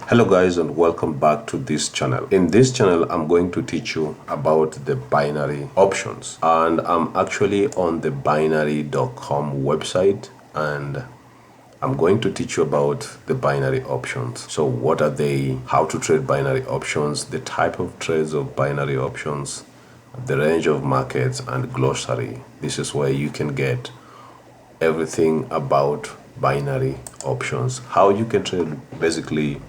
Hello guys, and welcome back to this channel. In this channel I'm going to teach you about the binary options, and I'm actually on the binary.com website, and I'm going to teach you about the binary options. So what are they, how to trade binary options, the type of trades of binary options, the range of markets, and glossary. This is where you can get everything about binary options, how you can trade, basically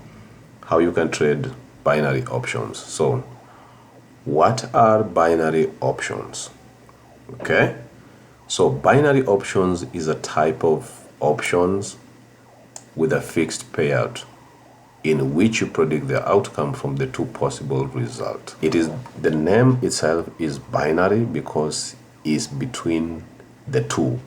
how you can trade binary options. So what are binary options? Okay, so binary options is a type of options with a fixed payout in which you predict the outcome from the two possible results. It is, the name itself is binary because it's between the two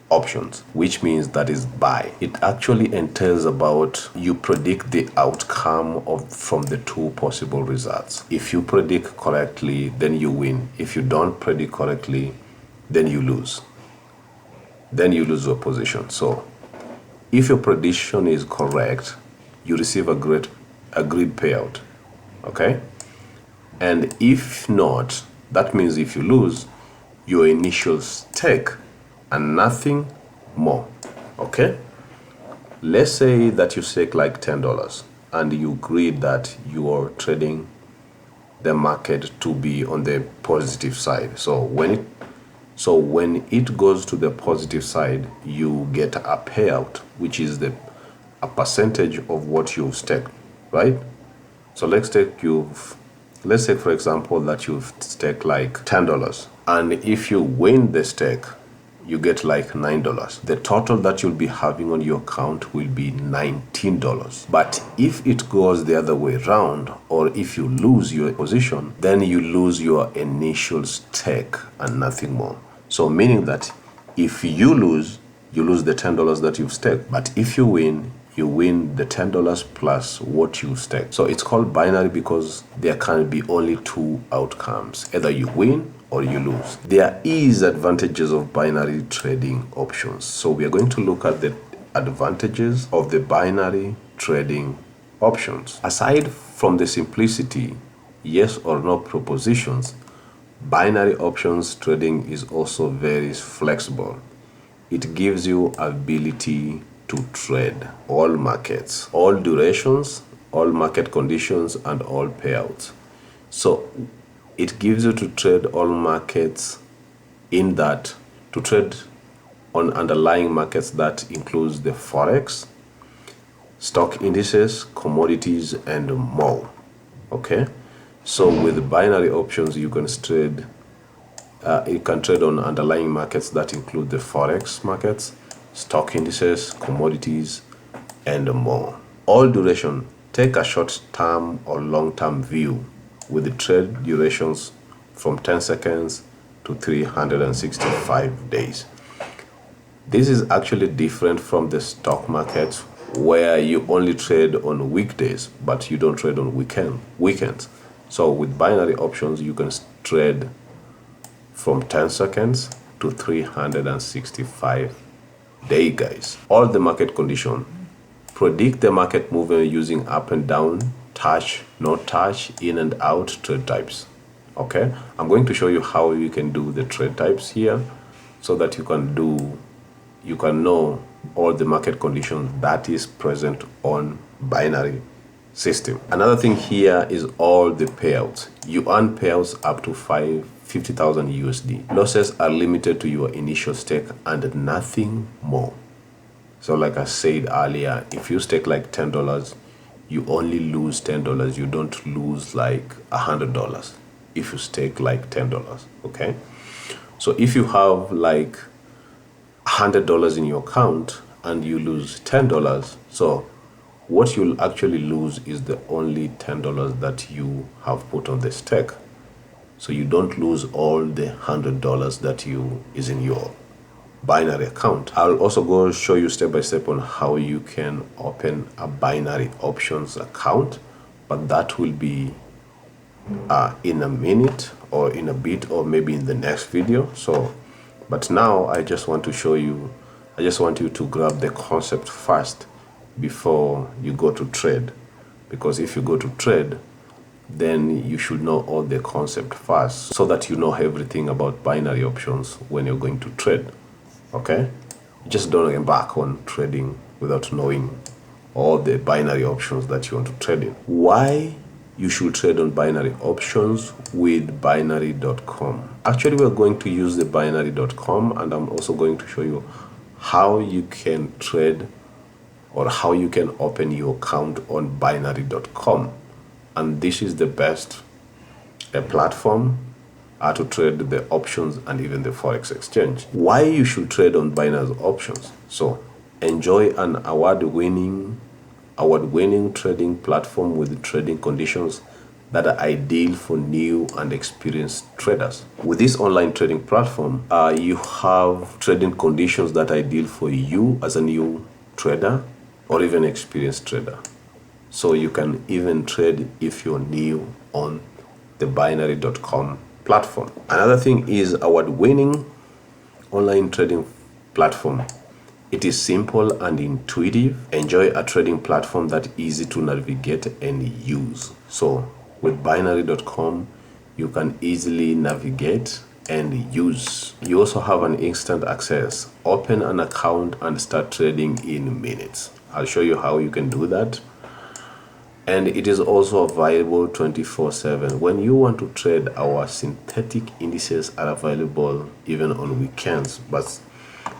options, which means that is buy. It actually entails about you predict the outcome from the two possible results. If you predict correctly, then you win. If you don't predict correctly, then you lose. Then you lose your position. So if your prediction is correct, you receive a great agreed payout. Okay? And if not, that means if you lose, your initial stake and nothing more. Okay, let's say that you stake like $10 and you agreed that you are trading the market to be on the positive side. So when it goes to the positive side, you get a payout, which is a percentage of what you've staked, right? So let's say for example that you've staked like $10, and if you win the stake, you get like $9. The total that you'll be having on your account will be $19. But if it goes the other way around, or if you lose your position, then you lose your initial stake and nothing more. So meaning that if you lose the $10 that you've staked. But if you win the $10 plus what you stake. So it's called binary because there can be only two outcomes. Either you win or you lose. There is advantages of binary trading options. So we are going to look at the advantages of the binary trading options. Aside from the simplicity, yes or no propositions, binary options trading is also very flexible. It gives you ability to trade all markets, all durations, all market conditions, and all payouts. So it gives you to trade all markets, in that to trade on underlying markets that includes the forex, stock indices, commodities, and more. Okay, so with binary options you can trade on underlying markets that include the forex markets, stock indices, commodities, and more. All duration, take a short-term or long-term view with the trade durations from 10 seconds to 365 days. This is actually different from the stock market, where you only trade on weekdays, but you don't trade on weekends. So with binary options, you can trade from 10 seconds to 365 days, guys. All the market condition. Predict the market movement using up and down, touch, no touch, in and out trade types. Okay, I'm going to show you how you can do the trade types here, so that you can know all the market conditions that is present on binary system. Another thing here is all the payouts. You earn payouts up to 50,000 USD. Losses are limited to your initial stake and nothing more. So like I said earlier, if you stake like $10, you only lose $10. You don't lose like $100 if you stake like $10. Okay, so if you have like $100 in your account and you lose $10, so what you'll actually lose is the only $10 that you have put on the stake. So you don't lose all the $100 that is in your binary account. I'll also go show you step by step on how you can open a binary options account, but that will be in a minute or in a bit, or maybe in the next video. So but now I just want to show you, I just want you to grab the concept first before you go to trade, because if you go to trade, then you should know all the concept first so that you know everything about binary options when you're going to trade. Okay? Just don't embark on trading without knowing all the binary options that you want to trade in. Why you should trade on binary options with binary.com. Actually, we're going to use the binary.com, and I'm also going to show you how you can trade or how you can open your account on binary.com. And this is the best platform to trade the options and even the forex exchange. Why you should trade on binary options? So enjoy an award-winning trading platform with trading conditions that are ideal for new and experienced traders. With this online trading platform, you have trading conditions that are ideal for you as a new trader or even experienced trader. So you can even trade if you're new on the binary.com platform. Another thing is award-winning online trading platform. It is simple and intuitive. Enjoy a trading platform that is easy to navigate and use. So with binary.com, you can easily navigate and use. You also have an instant access. Open an account and start trading in minutes. I'll show you how you can do that. And it is also available 24/7. When you want to trade, our synthetic indices are available even on weekends. But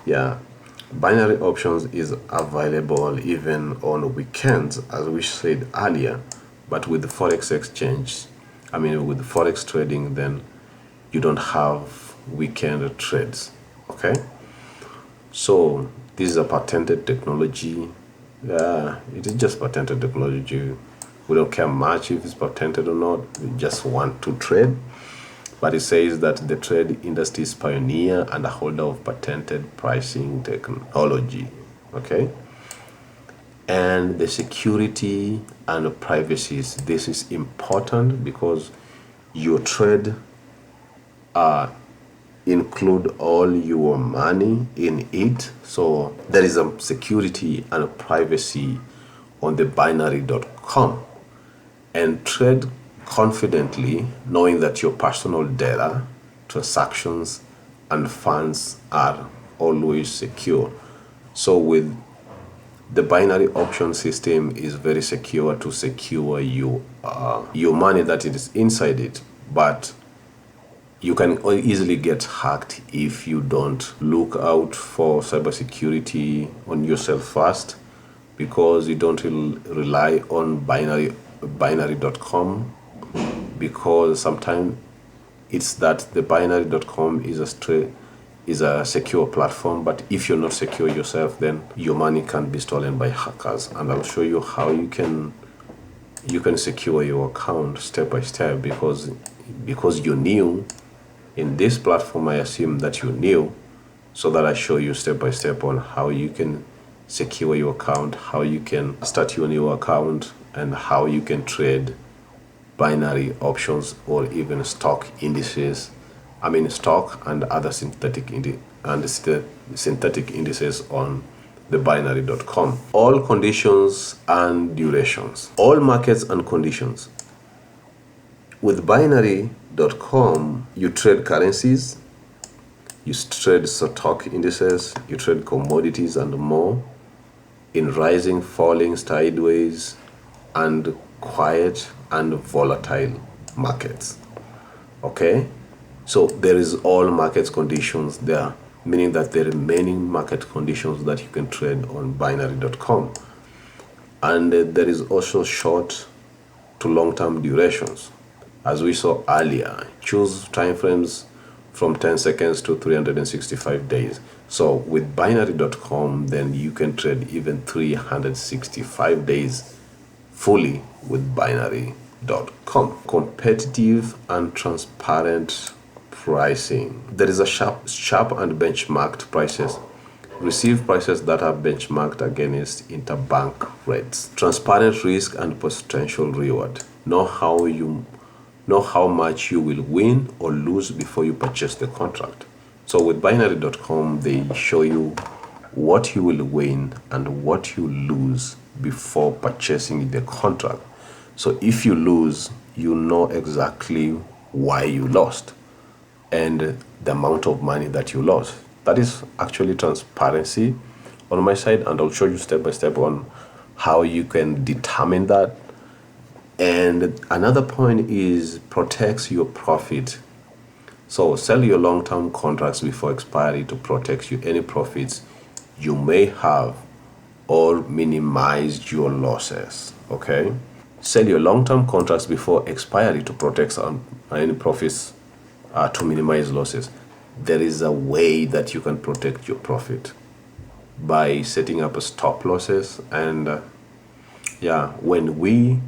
yeah, binary options is available even on weekends, as we said earlier. But with the forex exchange, with the forex trading, then you don't have weekend trades. Okay, so this is a patented technology. It is just patented technology. We don't care much if it's patented or not. We just want to trade. But it says that the trade industry is pioneer and a holder of patented pricing technology. Okay? And the security and privacy, this is important because your trade include all your money in it. So there is a security and privacy on the binary.com. And trade confidently knowing that your personal data, transactions, and funds are always secure. So with the binary option system is very secure to secure your money that is inside it, but you can easily get hacked if you don't look out for cybersecurity on yourself first, because you don't rely on binary.com, because sometimes it's that the binary.com is a secure platform, but if you're not secure yourself, then your money can be stolen by hackers. And I'll show you how you can secure your account step by step, because you're new in this platform. I assume that you're new, so that I show you step by step on how you can secure your account, how you can start your new account, and how you can trade binary options or even stock indices. Stock and other synthetic indices on the binary.com. All conditions and durations. All markets and conditions. With binary.com, you trade currencies, you trade stock indices, you trade commodities and more in rising, falling, sideways, and quiet and volatile markets. Okay? So there is all market conditions there, meaning that there are many market conditions that you can trade on binary.com. And there is also short to long-term durations. As we saw earlier, choose time frames from 10 seconds to 365 days. So with binary.com, then you can trade even 365 days fully with binary.com. Competitive and transparent pricing. There is a sharp and benchmarked prices. Receive prices that are benchmarked against interbank rates. Transparent risk and potential reward. Know how much you will win or lose before you purchase the contract. So with binary.com, they show you what you will win and what you lose before purchasing the contract. So if you lose, you know exactly why you lost and the amount of money that you lost. That is actually transparency on my side, and I'll show you step by step on how you can determine that. And another point is protects your profit. So sell your long-term contracts before expiry to protect you any profits you may have or minimize your losses. Okay? Sell your long-term contracts before expiry to protect any profits to minimize losses. There is a way that you can protect your profit by setting up a stop losses. And when we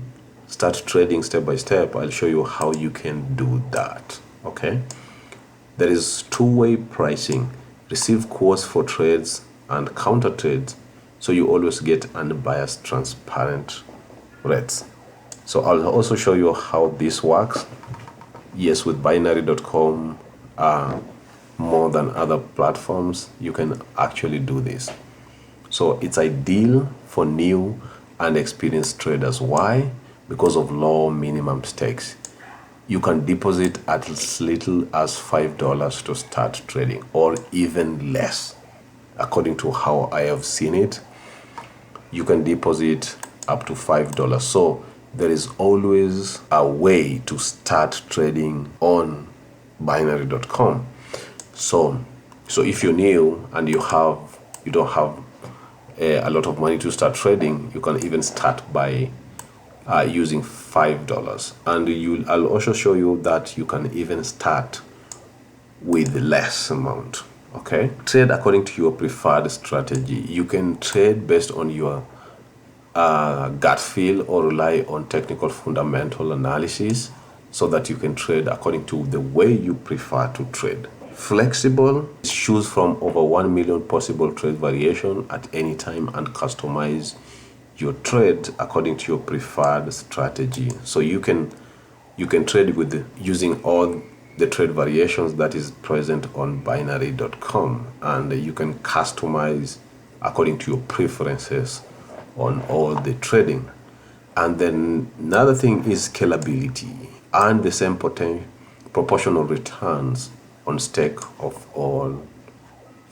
start trading step by step, I'll show you how you can do that. Okay? There is two-way pricing. Receive quotes for trades and counter trades, so you always get unbiased, transparent rates. So I'll also show you how this works. Yes, with binary.com, more than other platforms, you can actually do this. So it's ideal for new and experienced traders. Why? Because of low minimum stakes. You can deposit as little as $5 to start trading, or even less. According to how I have seen it, you can deposit up to $5. So there is always a way to start trading on binary.com. So if you're new and you don't have a lot of money to start trading, you can even start by using $5. And I'll also show you that you can even start with less amount. Okay? Trade according to your preferred strategy. You can trade based on your gut feel or rely on technical fundamental analysis so that you can trade according to the way you prefer to trade. Flexible, choose from over 1 million possible trade variation at any time and customize your trade according to your preferred strategy. So you can trade with using all the trade variations that is present on binary.com, and you can customize according to your preferences on all the trading. And then another thing is scalability and the same proportional returns on stake of all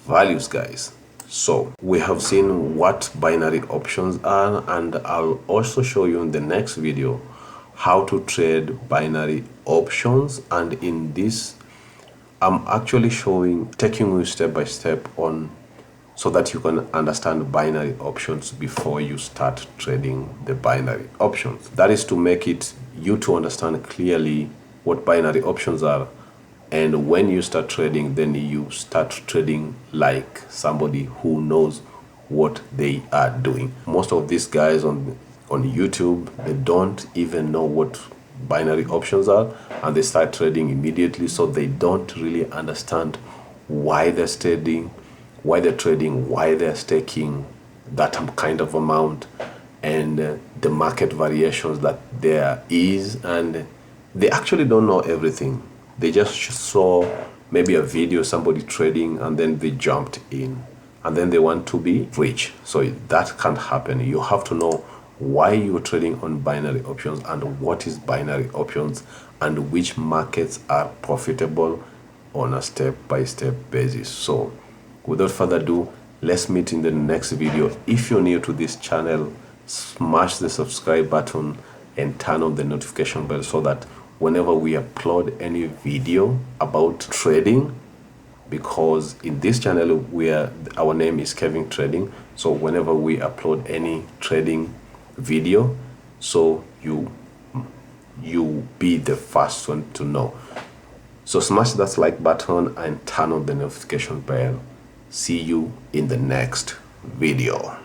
values, guys. So we have seen what binary options are, and I'll also show you in the next video how to trade binary options. And in this, I'm actually taking you step by step on so that you can understand binary options before you start trading the binary options. That is to make you to understand clearly what binary options are. And when you start trading, then you start trading like somebody who knows what they are doing. Most of these guys on YouTube, they don't even know what binary options are, and they start trading immediately. So they don't really understand why they're trading, why they're staking that kind of amount, and the market variations that there is. And they actually don't know everything. They just saw maybe a video, somebody trading, and then they jumped in, and then they want to be rich. So that can't happen. You have to know why you're trading on binary options and what is binary options and which markets are profitable on a step-by-step basis. So without further ado, let's meet in the next video. If you're new to this channel, smash the subscribe button and turn on the notification bell so that whenever we upload any video about trading, because in this channel our name is Kevin Trading, so whenever we upload any trading video, so you be the first one to know. So smash that like button and turn on the notification bell. See you in the next video.